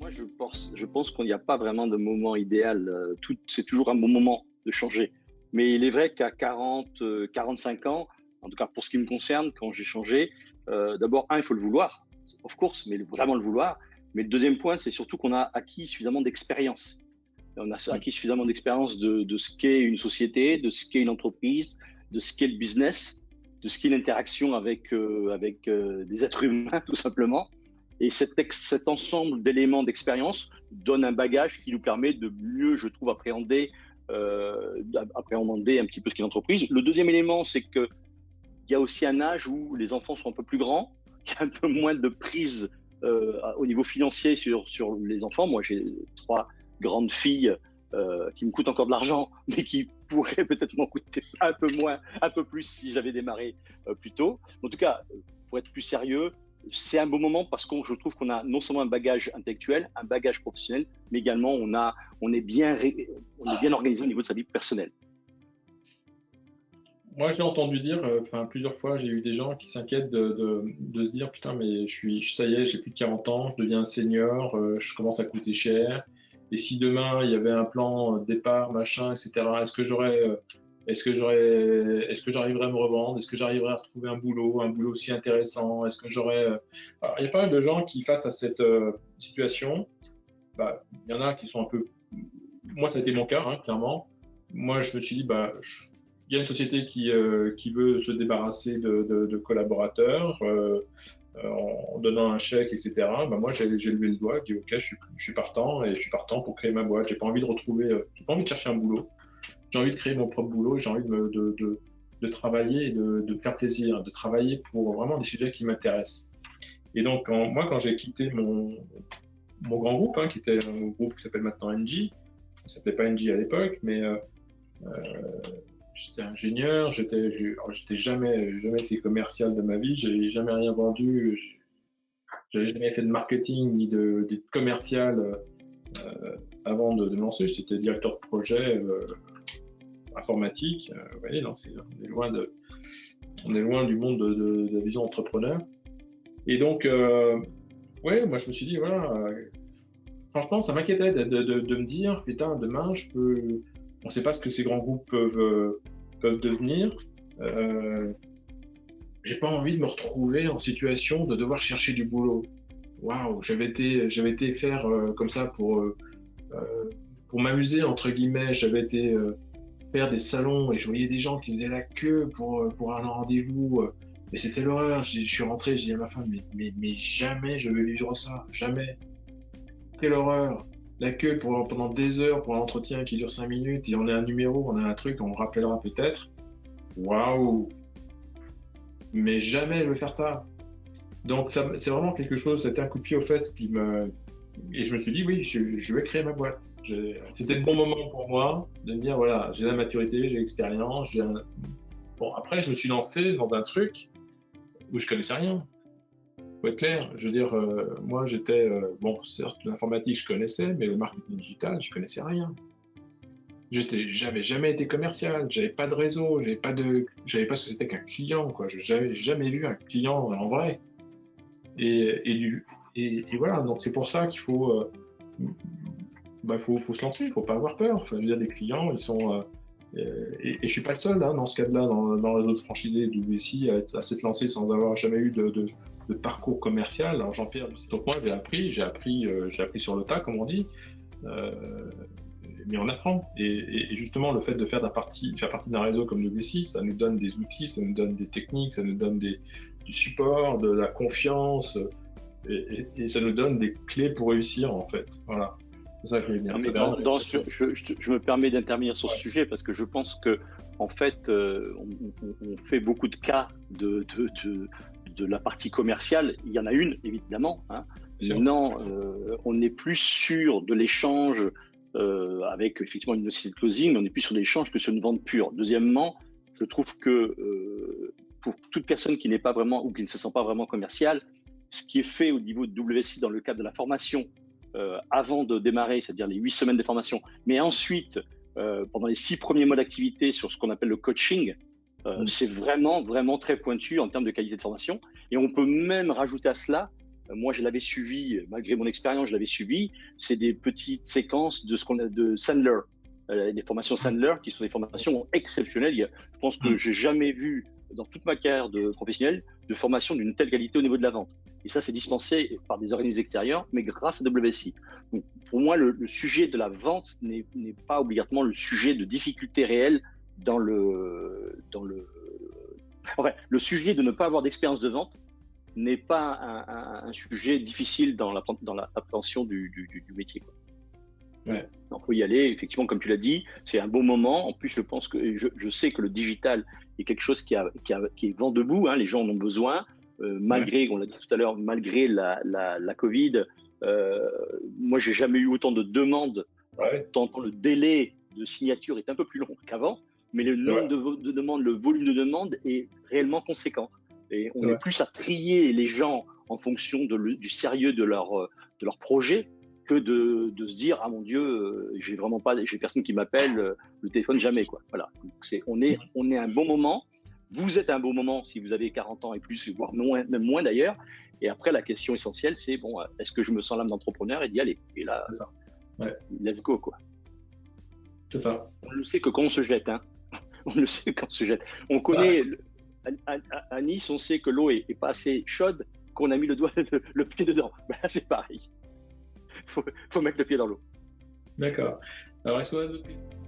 Moi, je pense qu'il n'y a pas vraiment de moment idéal. C'est toujours un bon moment de changer. Mais il est vrai qu'à 40, 45 ans, en tout cas pour ce qui me concerne, quand j'ai changé, d'abord, il faut le vouloir, of course, mais vraiment le vouloir. Mais le deuxième point, c'est surtout qu'on a acquis suffisamment d'expérience. On a acquis suffisamment d'expérience de ce qu'est une société, de ce qu'est une entreprise, de ce qu'est le business, de ce qu'est l'interaction avec, des êtres humains, tout simplement. Et cet ensemble d'éléments d'expérience donne un bagage qui nous permet de mieux, je trouve, appréhender un petit peu ce qu'est l'entreprise. Le deuxième élément, c'est que il y a aussi un âge où les enfants sont un peu plus grands, il y a un peu moins de prise au niveau financier sur les enfants. Moi, j'ai 3 grandes filles qui me coûtent encore de l'argent, mais qui pourraient peut-être m'en coûter un peu moins, un peu plus si j'avais démarré plus tôt. En tout cas, pour être plus sérieux, c'est un bon moment parce que je trouve qu'on a non seulement un bagage intellectuel, un bagage professionnel, mais également on est bien organisé au niveau de sa vie personnelle. Moi, j'ai entendu dire, plusieurs fois, j'ai eu des gens qui s'inquiètent de se dire, putain, mais ça y est, j'ai plus de 40 ans, je deviens un senior, je commence à coûter cher. Et si demain il y avait un plan départ, machin, etc., est-ce que j'arriverai à me revendre? Est-ce que j'arriverai à retrouver un boulot aussi intéressant? Est-ce que Alors, il y a pas mal de gens qui, face à cette situation, il y en a qui sont un peu. Moi, ça a été mon cas, hein, clairement. Moi, je me suis dit, il y a une société qui veut se débarrasser de collaborateurs en donnant un chèque, etc. Moi, j'ai levé le doigt, j'ai dit, ok, je suis partant et je suis partant pour créer ma boîte. J'ai pas envie de chercher un boulot. J'ai envie de créer mon propre boulot, j'ai envie de travailler et de faire plaisir, de travailler pour vraiment des sujets qui m'intéressent. Et donc, moi, quand j'ai quitté mon grand groupe, qui était un groupe qui s'appelle maintenant NG, ça s'appelait pas NG à l'époque, mais j'étais ingénieur, j'étais jamais été commercial de ma vie, j'ai jamais rien vendu, j'avais jamais fait de marketing ni de commercial avant de me lancer. J'étais directeur de projet informatique. Vous voyez, non, on est loin du monde de la vision entrepreneur. Et donc, moi je me suis dit, voilà, franchement, ça m'inquiétait de me dire, putain, demain, on sait pas ce que ces grands groupes peuvent devenir. J'ai pas envie de me retrouver en situation de devoir chercher du boulot. Waouh, j'avais été faire comme ça pour m'amuser, entre guillemets. J'avais été faire des salons et je voyais des gens qui faisaient la queue pour un rendez-vous. Mais c'était l'horreur. Je suis rentré, je dis à ma femme, mais jamais je vais vivre ça, jamais. Quelle horreur. La queue pendant des heures pour un entretien qui dure 5 minutes et on a un numéro, on a un truc, on rappellera peut-être. Waouh. Mais jamais je vais faire ça. Donc ça, c'est vraiment quelque chose, c'était un coup de pied aux fesses et je me suis dit, oui, je vais créer ma boîte. C'était le bon moment pour moi de me dire, voilà, j'ai la maturité, j'ai l'expérience, Bon, après, je me suis lancé dans un truc où je connaissais rien. Faut être clair, je veux dire, moi, j'étais, certes, l'informatique, je connaissais, mais le marketing digital, je connaissais rien. J'avais jamais été commercial, j'avais pas de réseau, j'avais pas ce que c'était qu'un client, quoi. J'avais jamais vu un client en vrai. Et voilà, donc c'est pour ça qu'il faut se lancer, il faut pas avoir peur. Enfin, je veux dire, des clients, ils sont et je suis pas le seul dans ce cas-là, dans les autres franchisés WSI à s'être lancé sans avoir jamais eu de parcours commercial. Alors Jean-Pierre, donc moi j'ai appris sur le tas, comme on dit. Mais on apprend. Et justement, le fait de faire partie d'un réseau comme WSI, ça nous donne des outils, ça nous donne des techniques, ça nous donne du support, de la confiance, et ça nous donne des clés pour réussir, en fait. Voilà. C'est ça que je voulais dire. Je me permets d'intervenir sur ce sujet parce que je pense que, en fait, on fait beaucoup de cas de la partie commerciale. Il y en a une, évidemment. Maintenant, on n'est plus sûr de l'échange avec effectivement une société de closing, on n'est plus sur l'échange que sur une vente pure. Deuxièmement, je trouve que pour toute personne qui n'est pas vraiment ou qui ne se sent pas vraiment commerciale, ce qui est fait au niveau de WSI dans le cadre de la formation avant de démarrer, c'est-à-dire les 8 semaines de formation, mais ensuite pendant les 6 premiers mois d'activité sur ce qu'on appelle le coaching, c'est vraiment très pointu en termes de qualité de formation. Et on peut même rajouter à cela moi je l'avais suivi, malgré mon expérience, je l'avais suivi, c'est des petites séquences de ce qu'on a de Sandler, des formations Sandler qui sont des formations exceptionnelles. Je pense que j'ai jamais vu dans toute ma carrière de professionnel de formation d'une telle qualité au niveau de la vente. Et ça, c'est dispensé par des organismes extérieurs, mais grâce à WSI. Donc, pour moi, le sujet de la vente n'est pas obligatoirement le sujet de difficulté réelle enfin, le sujet de ne pas avoir d'expérience de vente n'est pas un sujet difficile dans l'appréhension du métier, quoi. Ouais. Il faut y aller, effectivement, comme tu l'as dit, c'est un beau moment. En plus, je pense que je sais que le digital est quelque chose qui est vent debout, hein, les gens en ont besoin, malgré, on l'a dit tout à l'heure, malgré la Covid. Moi, j'ai jamais eu autant de demandes, tant le délai de signature est un peu plus long qu'avant, mais le nombre de demandes, le volume de demandes est réellement conséquent. Et on est plus à trier les gens en fonction du sérieux de leur projet que de se dire ah mon Dieu, j'ai personne qui m'appelle, le téléphone jamais, quoi. Voilà. Donc on est à un bon moment. Vous êtes à un bon moment si vous avez 40 ans et plus, voire même moins d'ailleurs. Et après la question essentielle, c'est bon, est-ce que je me sens l'âme d'entrepreneur et d'y aller? Et là, c'est ça. Let's go, quoi. C'est ça. On le sait que quand on se jette, hein. On le sait quand on se jette. On connaît à Nice, on sait que l'eau est pas assez chaude, qu'on a mis le pied dedans. Ben, c'est pareil. Faut mettre le pied dans l'eau. D'accord. Alors, est-ce qu'on a d'autres questions ?